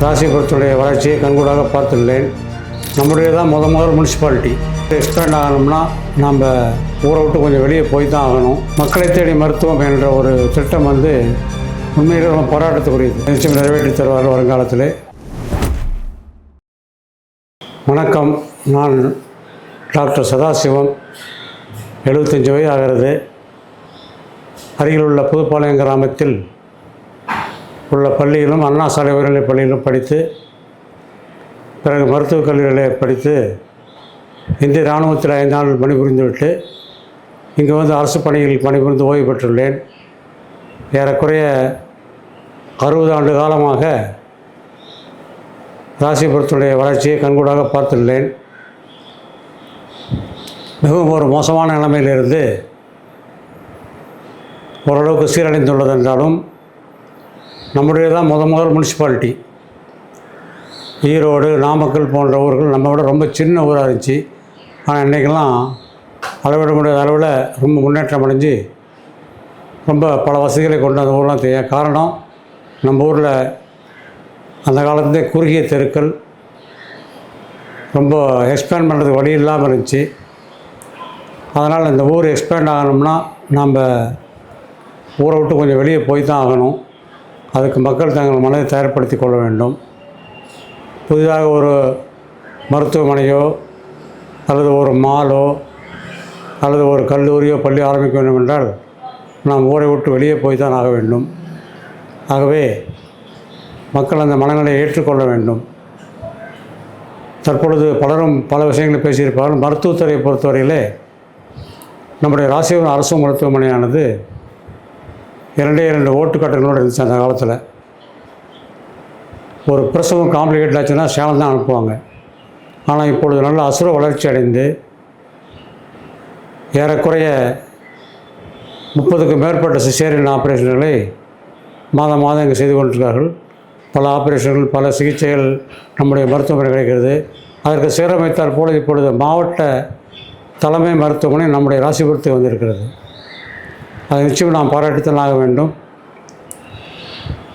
ராசிபுரத்துடைய வளர்ச்சியை கண்கூடாக பார்த்துள்ளேன். நம்முடைய தான் முதல் முனிசிபாலிட்டி எக்ஸ்பேண்ட் ஆகணும்னா நம்ம ஊரை விட்டு கொஞ்சம் வெளியே போய் தான் ஆகணும். மக்களை தேடி மருத்துவம் என்ற ஒரு திட்டம் உண்மையிலே ரொம்ப போராட்டத்துக்குரியது. நிச்சயம் நிறைவேற்றி தருவார் வருங்காலத்தில். வணக்கம், நான் டாக்டர் சதாசிவம். 75 வயது ஆகிறது. அருகில் உள்ள புதுப்பாளையம் கிராமத்தில் உள்ள பள்ளியிலும் அண்ணா சாலை உயர்நிலைப் பள்ளியிலும் படித்து, பிறகு மருத்துவக் கல்லூரியில் படித்து இந்திய இராணுவத்தில் 5 ஆண்டுகள் பணிபுரிந்துவிட்டு இங்கே அரசு பணியில் பணிபுரிந்து ஓய்வு பெற்றுள்ளேன். ஏறக்குறைய 60 ஆண்டு காலமாக ராசிபுரத்துடைய வளர்ச்சியை கண்கூடாக பார்த்துள்ளேன். மிகவும் ஒரு மோசமான நிலைமையிலிருந்து ஓரளவுக்கு சீரடைந்துள்ளது என்றாலும், நம்முடைய தான் முதல் முனிசிபாலிட்டி ஈரோடு, நாமக்கல் போன்ற ஊர்கள் நம்ம விட ரொம்ப சின்ன ஊராக இருந்துச்சு. ஆனால் இன்றைக்கெல்லாம் அளவிட முடியாத அளவில் ரொம்ப முன்னேற்றம் அடைஞ்சு ரொம்ப பல வசதிகளை கொண்டு அந்த ஊரெலாம் தெரியும். காரணம், நம்ம ஊரில் அந்த காலத்திலே குறுகிய தெருக்கள் ரொம்ப எக்ஸ்பேண்ட் பண்ணுறதுக்கு வழி இல்லாமல் இருந்துச்சு. அதனால் இந்த ஊர் எக்ஸ்பேண்ட் ஆகணும்னா நம்ம ஊரை விட்டு கொஞ்சம் வெளியே போய் தான் ஆகணும். அதுக்கு மக்கள் தங்கள் மனதை தயார்படுத்தி கொள்ள வேண்டும். புதிதாக ஒரு மருத்துவமனையோ அல்லது ஒரு மாலோ அல்லது ஒரு கல்லூரியோ பள்ளி ஆரம்பிக்க வேண்டும் என்றால் நாம் ஊரை விட்டு வெளியே போய் தான் ஆக வேண்டும். ஆகவே மக்கள் அந்த மனநிலையை ஏற்றுக்கொள்ள வேண்டும். தற்பொழுது பலரும் பல விஷயங்களை பேசியிருப்பார்கள். மருத்துவத்துறையை பொறுத்தவரையிலே நம்முடைய ராசிபுரம் அரசு மருத்துவமனையானது 2 ஓட்டுக்கட்டங்களோடு இருந்துச்சு. அந்த காலத்தில் ஒரு பிரசவம் காம்ப்ளிகேட் ஆச்சுன்னா சேலம் தான் அனுப்புவாங்க. ஆனால் இப்பொழுது நல்ல அசுர வளர்ச்சி அடைந்து ஏறக்குறைய 30க்கும் மேற்பட்ட சிசேரியன் ஆப்ரேஷன்களை மாதம் இங்கே செய்து கொண்டிருக்கிறார்கள். பல ஆப்ரேஷன்கள், பல சிகிச்சைகள் நம்முடைய மருத்துவமனை கிடைக்கிறது. அதற்கு சீரமைத்தால் போல இப்பொழுது மாவட்ட தலைமை மருத்துவமனை நம்முடைய ராசிபுரத்துக்கு வந்திருக்கிறது. அதை நிச்சயம் நாம் பாராட்டித்தான் ஆக வேண்டும்.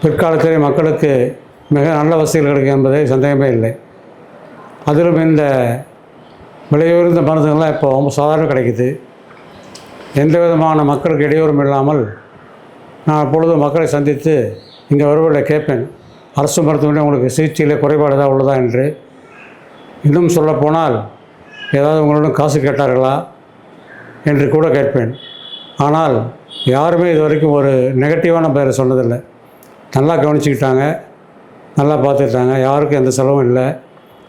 பிற்காலத்திலே மக்களுக்கு மிக நல்ல வசதிகள் கிடைக்கும் என்பதை சந்தேகமே இல்லை. அதிலும் இந்த விலையுயர்ந்த மருந்துகள்லாம் இப்போ ரொம்ப சாதாரண கிடைக்குது. எந்த விதமான மக்களுக்கு இடையூறும் இல்லாமல் நான் எப்பொழுதும் மக்களை சந்தித்து இங்கே வருவதை கேட்பேன், அரசு மருத்துவமனை உங்களுக்கு சிகிச்சையில் குறைபாடு ஏதாவது உள்ளதா என்று. இன்னும் சொல்லப்போனால் ஏதாவது உங்களிடம் காசு கேட்டார்களா என்று கூட கேட்பேன். ஆனால் யாருமே இது வரைக்கும் ஒரு நெகட்டிவான பதிலை சொன்னதில்லை. நல்லா கவனிச்சுக்கிட்டாங்க, நல்லா பார்த்துக்கிட்டாங்க, யாருக்கும் எந்த செலவும் இல்லை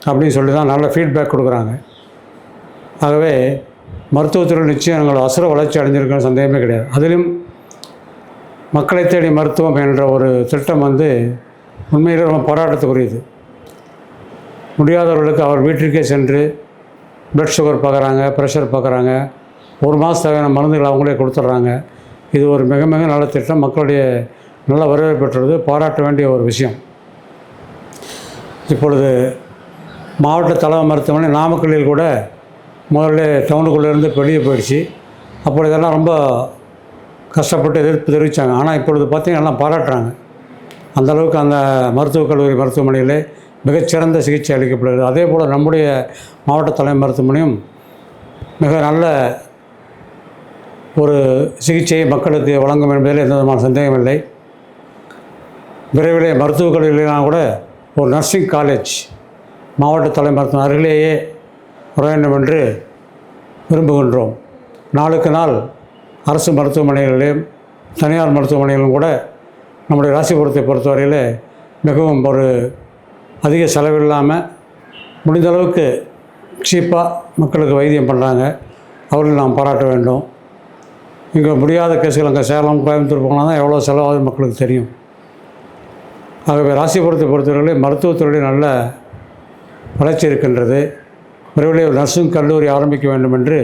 அப்படின்னு சொல்லி தான் நல்ல ஃபீட்பேக் கொடுக்குறாங்க. ஆகவே மருத்துவத்துறை நிச்சயம் எங்களோட அசுர வளர்ச்சி அடைஞ்சிருக்குன்னு சந்தேகமே கிடையாது. அதிலும் மக்களை தேடி மருத்துவம் என்ற ஒரு திட்டம் உண்மையிலே ரொம்ப போராட்டத்துக்குரியது. முடியாதவர்களுக்கு அவர் வீட்டிற்கே சென்று ப்ளட் சுகர் பார்க்குறாங்க, ப்ரெஷர் பார்க்குறாங்க, 1 மாதம் தேவையான மருந்துகள் அவங்களே கொடுத்துட்றாங்க. இது ஒரு மிக மிக நல்ல திட்டம். மக்களுடைய நல்ல வரவேற்பு பெற்றது, பாராட்ட வேண்டிய ஒரு விஷயம். இப்பொழுது மாவட்ட தலைமை மருத்துவமனை நாமக்கல்லில் கூட முதல்ல டவுனுக்குள்ளேருந்து வெளியே போயிடுச்சு. அப்போ இதெல்லாம் ரொம்ப கஷ்டப்பட்டு எதிர்ப்பு தெரிவித்தாங்க. ஆனால் இப்பொழுது பார்த்திங்கன்னா எல்லாம் பாராட்டுறாங்க. அந்தளவுக்கு அந்த மருத்துவக் கல்லூரி மருத்துவமனையில் மிகச்சிறந்த சிகிச்சை அளிக்கப்படுகிறது. அதே போல் நம்முடைய மாவட்ட தலைமை மருத்துவமனையும் மிக நல்ல ஒரு சிகிச்சையை மக்களுக்கு வழங்கும் என்பதில் எந்த விதமான சந்தேகம் இல்லை. விரைவிலே மருத்துவக் கல்லூரியிலாம் கூட ஒரு நர்சிங் காலேஜ் மாவட்ட தலைமை மருத்துவம் அருகிலேயே வர வேண்டும் என்று விரும்புகின்றோம். நாளுக்கு நாள் அரசு மருத்துவமனைகளிலும் தனியார் மருத்துவமனைகளிலும் கூட நம்முடைய ராசிபுரத்தை பொறுத்தவரையில் மிகவும் ஒரு அதிக செலவில்லாமல் முடிந்த அளவுக்கு சீப்பாக மக்களுக்கு வைத்தியம் பண்ணுறாங்க. அவர்கள் நாம் பாராட்ட வேண்டும். இங்கே முடியாத கேஸுகள் அங்கே சேலம், கோயம்புத்தூர் போனால் தான் எவ்வளோ செலவாகுது மக்களுக்கு தெரியும். ஆகவே ராசிபுரத்தை பொறுத்தவரையில் மருத்துவத்துறையில் நல்ல வளர்ச்சி இருக்கின்றது. விரைவில் ஒரு நர்சிங் கல்லூரி ஆரம்பிக்க வேண்டும் என்று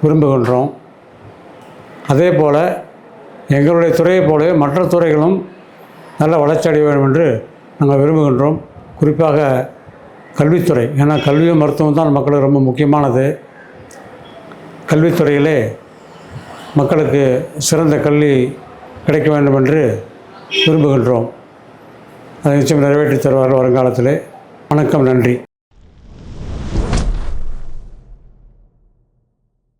விரும்புகின்றோம். அதே போல் எங்களுடைய துறையைப் போலவே மற்ற துறைகளும் நல்ல வளர்ச்சி அடைய வேண்டும் என்று நாங்கள் விரும்புகின்றோம். குறிப்பாக கல்வித்துறை, ஏன்னா கல்வியும் மருத்துவம் தான் மக்களுக்கு ரொம்ப முக்கியமானது. கல்வித்துறையிலே மக்களுக்கு சிறந்த கல்வி கிடைக்க வேண்டும் என்று விரும்புகின்றோம். அதை நிச்சயம் நிறைவேற்றி தருவார்கள் வருங்காலத்திலே. வணக்கம், நன்றி.